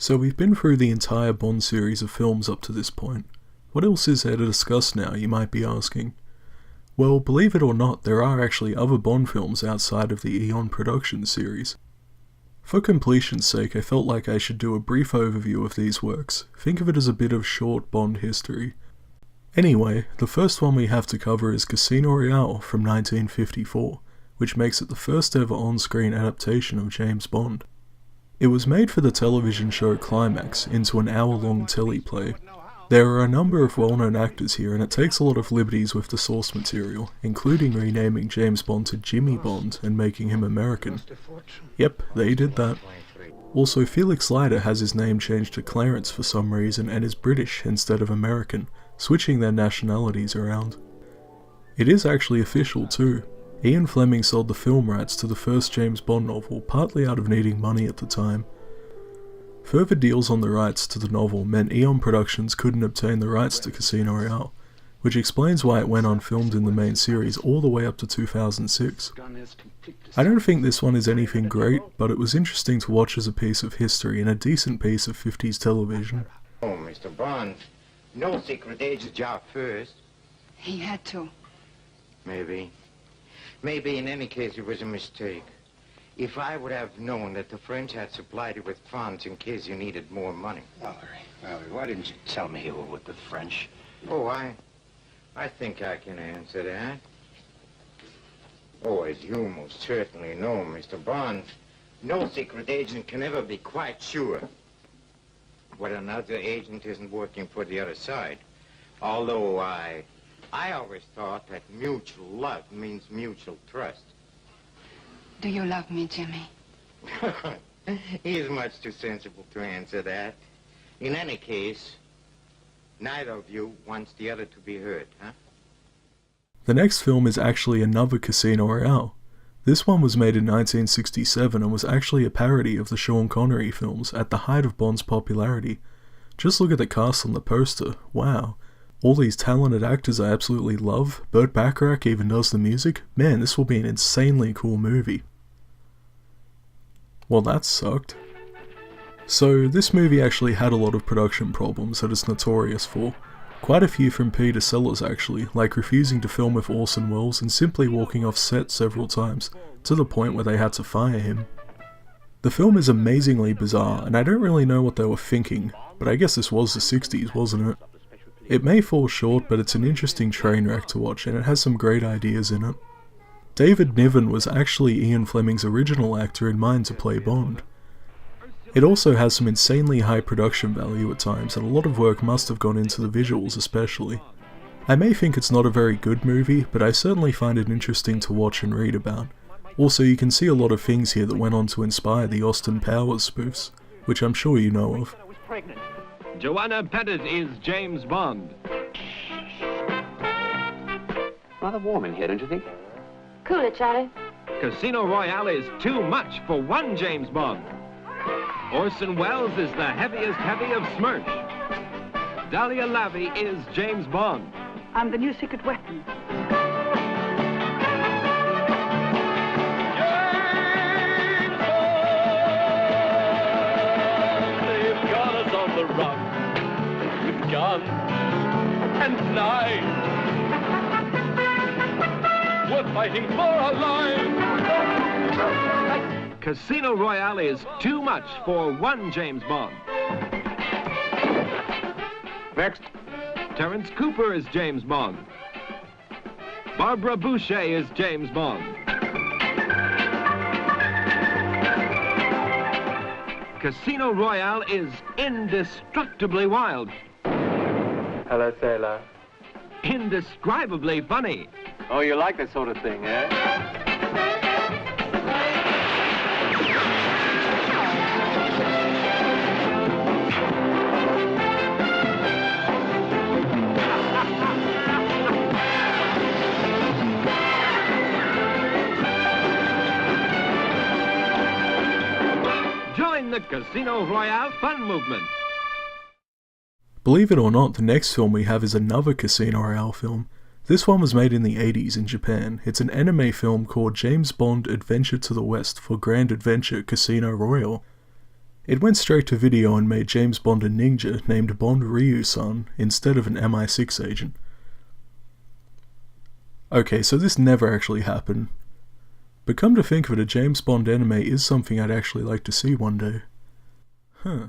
So we've been through the entire Bond series of films up to this point. What else is there to discuss now, you might be asking? Well, believe it or not, there are actually other Bond films outside of the Eon production series. For completion's sake, I felt like I should do a brief overview of these works. Think of it as a bit of short Bond history. Anyway, the first one we have to cover is Casino Royale from 1954, which makes it the first ever on-screen adaptation of James Bond. It was made for the television show Climax into an hour-long teleplay. There are a number of well-known actors here, and it takes a lot of liberties with the source material, including renaming James Bond to Jimmy Bond and making him American. Yep, they did that. Also, Felix Leiter has his name changed to Clarence for some reason and is British instead of American, switching their nationalities around. It is actually official too. Ian Fleming sold the film rights to the first James Bond novel partly out of needing money at the time. Further deals on the rights to the novel meant Eon Productions couldn't obtain the rights to Casino Royale, which explains why it went unfilmed in the main series all the way up to 2006. I don't think this one is anything great, but it was interesting to watch as a piece of history and a decent piece of 50s television. Oh, Mr. Bond, no secret agent job first. He had to. Maybe. Maybe in any case it was a mistake. If I would have known that the French had supplied you with funds in case you needed more money. Valerie, why didn't you tell me you were with the French? Oh, I think I can answer that. Oh, as you most certainly know, Mr. Bond, no secret agent can ever be quite sure what another agent isn't working for the other side. Although I always thought that mutual love means mutual trust. Do you love me, Jimmy? He is much too sensible to answer that. In any case, neither of you wants the other to be hurt, huh? The next film is actually another Casino Royale. This one was made in 1967 and was actually a parody of the Sean Connery films at the height of Bond's popularity. Just look at the cast on the poster, wow. All these talented actors I absolutely love. Burt Bacharach even does the music. Man, this will be an insanely cool movie. Well, that sucked. So, this movie actually had a lot of production problems that it's notorious for. Quite a few from Peter Sellers actually, like refusing to film with Orson Welles and simply walking off set several times, to the point where they had to fire him. The film is amazingly bizarre, and I don't really know what they were thinking, but I guess this was the 60s, wasn't it? It may fall short, but it's an interesting train wreck to watch, and it has some great ideas in it. David Niven was actually Ian Fleming's original actor in mind to play Bond. It also has some insanely high production value at times, and a lot of work must have gone into the visuals especially. I may think it's not a very good movie, but I certainly find it interesting to watch and read about. Also, you can see a lot of things here that went on to inspire the Austin Powers spoofs, which I'm sure you know of. Joanna Pettit is James Bond. Rather warm in here, don't you think? Cool it, Charlie. Casino Royale is too much for one James Bond. Orson Welles is the heaviest heavy of Smirch. Dahlia Lavi is James Bond. I'm the new secret weapon. They've got us on the run with guns and knives. We're fighting for our lives. Casino Royale is too much for one James Bond. Next. Terence Cooper is James Bond. Barbara Boucher is James Bond. Casino Royale is indestructibly wild. Hello, sailor. Indescribably funny. Oh, you like that sort of thing, eh? Join the Casino Royale fun movement. Believe it or not, the next film we have is another Casino Royale film. This one was made in the 80s in Japan. It's an anime film called James Bond Adventure to the West for Grand Adventure Casino Royale. It went straight to video and made James Bond a ninja named Bond Ryu-san instead of an MI6 agent. Okay, so this never actually happened. But come to think of it, a James Bond anime is something I'd actually like to see one day. Huh.